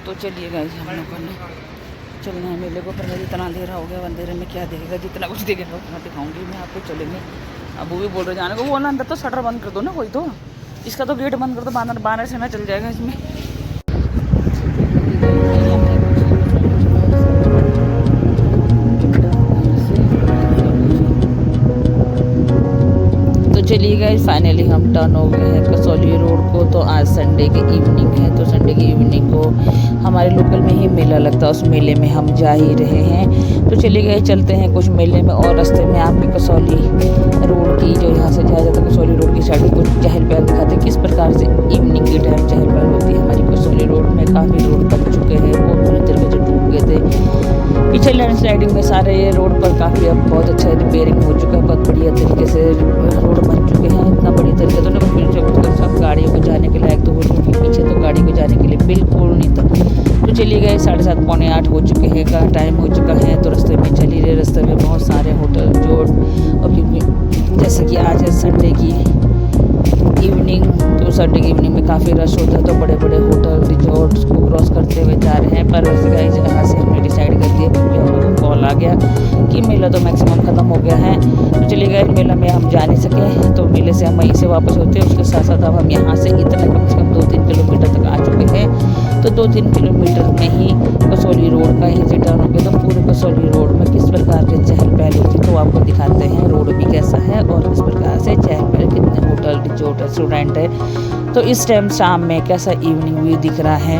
तो चलिए गाइस हम लोगों ने चलना है मेले को, पर इतना अंधेरा हो गया, अंधेरे में क्या दिखेगा, जितना कुछ दिखेगा उतना दिखाऊंगी मैं आपको। चलेंगे अब, वो भी बोल रहे जाने को, वो ना अंदर तो शटर बंद कर दो ना कोई, तो इसका तो गेट बंद कर दो, बाहर से ना चल जाएगा इसमें। चलिए गाइस फाइनली हम टर्न हो गए हैं कसौली रोड को। तो आज संडे की इवनिंग है, तो संडे की इवनिंग को हमारे लोकल में ही मेला लगता है, उस मेले में हम जा ही रहे हैं। तो चलिए गए चलते हैं कुछ मेले में, और रास्ते में आपकी कसौली रोड की, जो यहाँ से जाया जाता है कसौली रोड की साइड, कुछ चहल पहल दिखाते हैं किस प्रकार से इवनिंग के टाइम चहल पहल होती है हमारी कसौली रोड में। काफ़ी रोड बन चुके हैं, वो पूरी तरीके से डूब गए थे पीछे लैंडस्लाइडिंग में सारे रोड पर, काफ़ी अब बहुत अच्छा रिपेयरिंग हो चुका है, बहुत बढ़िया तरीके से रोड बन चुके हैं, इतना बड़ी तरीके तो ना पीछे सब गाड़ियों को जाने के लायक तो हो चुकी, पीछे तो गाड़ी को जाने के लिए बिल्कुल नहीं था। तो चलिए गए 7:30 पौने 8 हो चुके हैं का टाइम हो चुका है। तो रास्ते में चली रहे, रास्ते में बहुत सारे होटल जो, और क्योंकि जैसे कि आज है संडे की इवनिंग, तो संडे की इवनिंग में काफ़ी रश होता है, तो बड़े बड़े होटल रिजॉर्ट्स को क्रॉस करते हुए जा रहे हैं। पर वैसे गाइस यहाँ से हमने डिसाइड कर दिया, क्योंकि हम लोगों को कॉल आ गया कि मेला तो मैक्सिमम ख़त्म हो गया है। तो चलिए गए मेला में हम जा नहीं सके, तो मेले से हम वहीं से वापस होते हैं। उसके साथ साथ अब हम यहाँ से इतना कम से कम 2-3 किलोमीटर तक आ चुके हैं। तो 2-3 किलोमीटर में ही कसौली रोड का यहीं से टर्न हो गया। तो पूरे कसौली रोड में किस प्रकार के चहल पहल होती है तो आपको दिखाते हैं, रोड भी कैसा है और किस प्रकार से चहल पहल, कितने होटल रिजॉर्ट रेस्टोरेंट है। तो इस टाइम शाम में कैसा इवनिंग व्यू दिख रहा है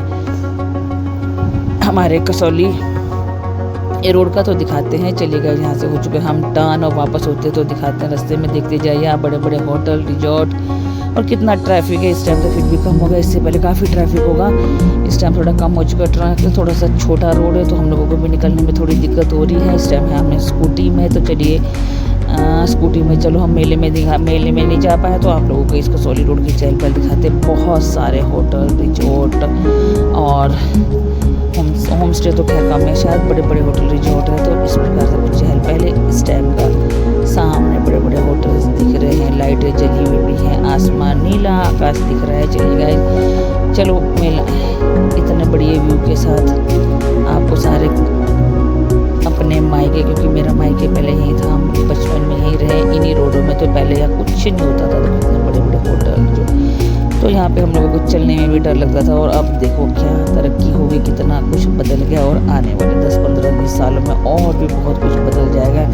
हमारे कसौली ये रोड का, तो दिखाते हैं। चलिएगा यहाँ से हो चुके हम टर्न, और वापस होते तो दिखाते हैं। रास्ते में देखते जाइए आप बड़े बड़े होटल रिजॉर्ट, और कितना ट्रैफिक है इस टाइम। तो फिर भी कम होगा, इससे पहले काफ़ी ट्रैफिक होगा, इस टाइम थोड़ा कम हो चुका है ट्रैफिक। थोड़ा सा छोटा रोड है, तो हम लोगों को भी निकलने में थोड़ी दिक्कत हो रही है। इस टाइम है हमने स्कूटी में, तो चलिए स्कूटी में चलो हम मेले में नहीं जा पाए, तो आप लोगों को इस कसौली रोड की चहल पहल दिखाते। बहुत सारे होटल रिजॉर्ट और होम स्टे तो खैर कम है, शायद बड़े बड़े होटल रिजॉर्ट है। तो इस प्रकार से कुछ चहल पहले इस टाइम का, सामने बड़े बड़े होटल्स दिख रहे हैं, लाइटें जली हुई भी हैं, आसमान नीला आकाश दिख रहा है। चलिए चलो मेला इतने बढ़िया व्यू के साथ आपको सारे अपने मायके, क्योंकि मेरा मायके पहले यही था, हम बचपन में यहीं रहे इन्हीं रोडों में। तो पहले यहाँ कुछ नहीं होता था, तो कितने बड़े बड़े होटल जो, तो यहाँ पे हम लोगों को चलने में भी डर लगता था। और अब देखो क्या तरक्की हो गई, कितना कुछ बदल गया, और आने वाले 10-15-20 सालों में और भी बहुत कुछ बदल जाएगा।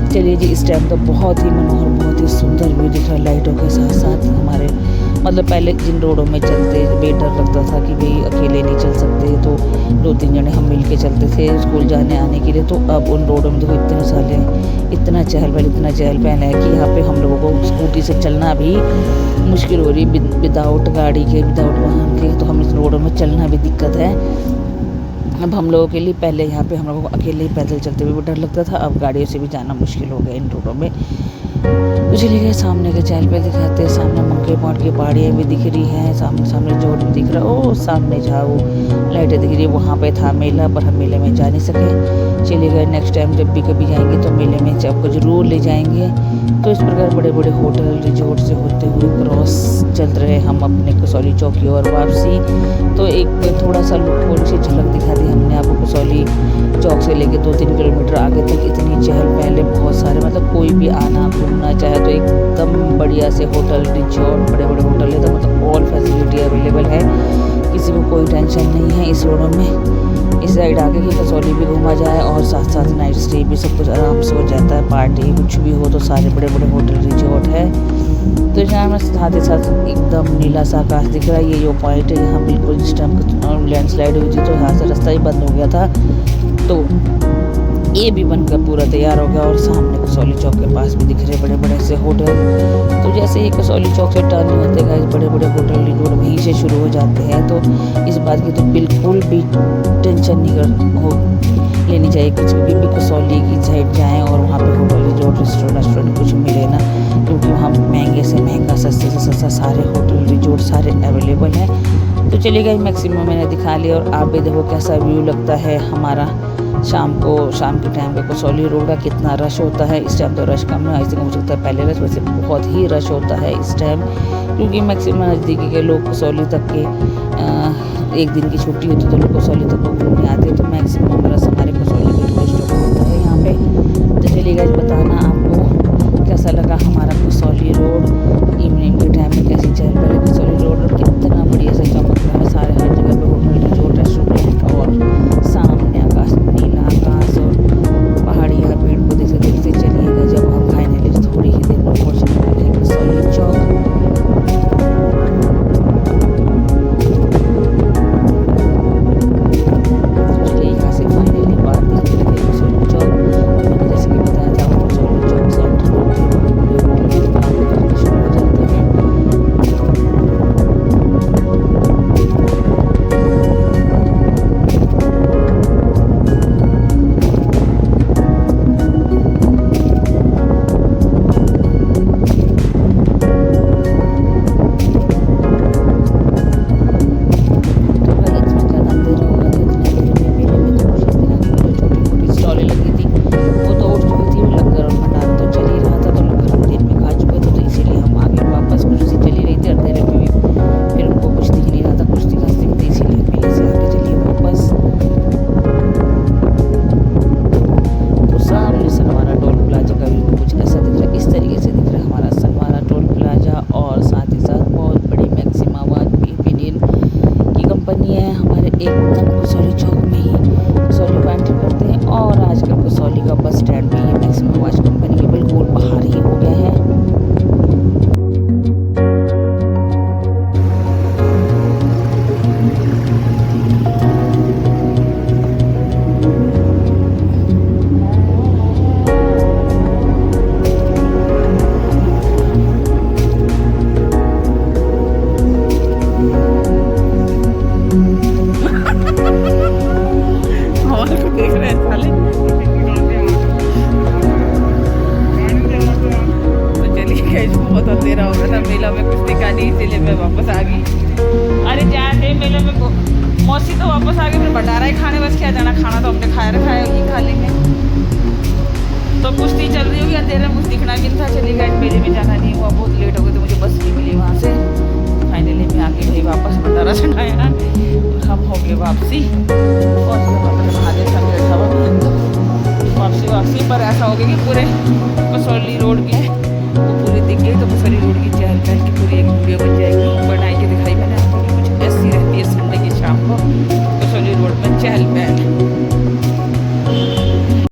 चलिए जी, इस टाइम तो बहुत ही मनोहर, बहुत ही सुंदर व्यू दिख रहा है लाइटों के साथ साथ हमारे। मतलब पहले जिन रोडों में चलते बे डर लगता था कि भाई अकेले नहीं चल सकते, तो 2-3 जने हम मिल के चलते थे स्कूल जाने आने के लिए। तो अब उन रोडों में देखो इतने साले, इतना चहल पहल है कि यहाँ पे हम लोगों को स्कूटी से चलना भी मुश्किल हो रही है, विदाउट गाड़ी के, विदाउट वाहन के। तो हम इस रोडों में चलना भी दिक्कत है अब हम लोगों के लिए। पहले यहाँ पे हम लोगों को अकेले ही पैदल चलते हुए डर लगता था, अब गाड़ियों से भी जाना मुश्किल हो गया इन रोडों में। तो चलिए गए सामने के चहल पहल दिखाते हैं। सामने मंके पॉइंट की पहाड़ियाँ भी दिख रही हैं, सामने जोड़ भी दिख रहा है, ओ सामने जहाँ वो लाइटें दिख रही है वहाँ पे था मेला, पर हम मेले में जा नहीं सके। चलिए गए नेक्स्ट टाइम जब भी कभी जाएंगे तो मेले में आपको ज़रूर ले जाएंगे। तो इस प्रकार बड़े बड़े होटल रिजॉर्ट से होते हुए क्रॉस चल रहे हम अपने कसौली चौक की और वापसी। तो एक थोड़ा सा थोड़ी सी झलक दिखा दी हमने आपको कसौली चौक से लेके 2-3 किलोमीटर आगे तक। इतनी चहल पहल, बहुत सारे, मतलब कोई भी आना घूमना चाहे तो एकदम बढ़िया से होटल रिजॉर्ट, बड़े बड़े होटल है, तो मतलब ऑल फैसिलिटी अवेलेबल है, किसी को कोई टेंशन नहीं है इस रोडों में। इस साइड आगे की कसौली भी घूमा जाए, और साथ साथ नाइट स्टे भी सब कुछ आराम से हो जाता है, पार्टी कुछ भी हो तो सारे बड़े बड़े होटल रिजॉर्ट है। तो यहाँ में साथ ही साथ एकदम नीला सा आकाश दिख रहा है। ये जो पॉइंट है यहाँ बिल्कुल जिस टाइम लैंडस्लाइड हुई थी तो यहाँ से रास्ता ही बंद हो गया था, तो ये भी बनकर पूरा तैयार हो गया। और सामने कसौली चौक के पास भी दिख रहे बड़े बड़े से होटल। तो जैसे ही कसौली चौक से टर्न होते गए बड़े बड़े होटल रिजॉर्ट वहीं से शुरू हो जाते हैं। तो इस बात की तो बिल्कुल भी टेंशन नहीं लेनी चाहिए कि कभी भी कसौली की साइड जाएं और वहाँ पे होटल रिजॉर्ट रेस्टोरेंट कुछ मिले ना, क्योंकि वहाँ महंगे से महंगा, सस्ते से सस्ता सारे होटल रिजॉर्ट सारे अवेलेबल हैं। तो चलिए गई मैक्सिमम मैंने दिखा लिया, और आप भी देखो कैसा व्यू लगता है हमारा शाम के टाइम पे कसौली रोड का कितना रश होता है। इस टाइम तो रश कम है, ऐसे हो सकता है पहले रश, वैसे बहुत ही रश होता है इस टाइम, क्योंकि मैक्सिमम नज़दीकी के लोग कसौली तक के एक दिन की छुट्टी होती तो लोग कसौली तक घूमने आते, तो मैक्सिमम रस हमारे कसौली के टूरिस्टों को होता है यहाँ पे। तो चलिए गाइस, बताना आपको कैसा लगा हमारा कसौली रोड, इवनिंग के टाइम में कैसी चल रही है कसौली रोड, और कितना बढ़िया से चमक रहा है। सारे हर जगह पे होटल, रिजोर्ट, रेस्टोरेंट, और सामने आकाश, नीला आकाश और पहाड़ियाँ, पेड़ पौधे से देखते चलिएगा। जब हम फाइनली थोड़ी ही देर में पहुँचने वाले हैं कसौली चौक। एकदम कसौली चौक में ही कसौली को एंट्री करते हैं, और आजकल कसौली का बस स्टैंड भी ये मैक्सिमम वाच कंपनी के बिल्कुल बाहर ही हो गया है। देख रहे हैं साले। तो चलिए, बहुत अंधेरा हो गया था, मेला में कुछ दिखा नहीं, इसीलिए मैं वापस आ गई। अरे जाते मेले में मौसी तो वापस आ गई, फिर भंडारा ही खाने, बस क्या जाना, खाना तो हमने खाया रखा है, ये खा लेंगे। तो कुश्ती चल रही होगी, अंधेरे में कुछ दिखना भी नहीं था। चलिए गाइस, मेले में जाना नहीं हुआ, बहुत लेट हो गई, तो मुझे बस नहीं मिली वहाँ से। फाइनली मैं आके भाई वापस भंडारा चढ़ाया और हम हो गए वापसी। और महादेव का बैठा हुआ वापसी पर ऐसा हो गया कि पूरे कसौली रोड की वो पूरी दिख गई, तो कसौली रोड की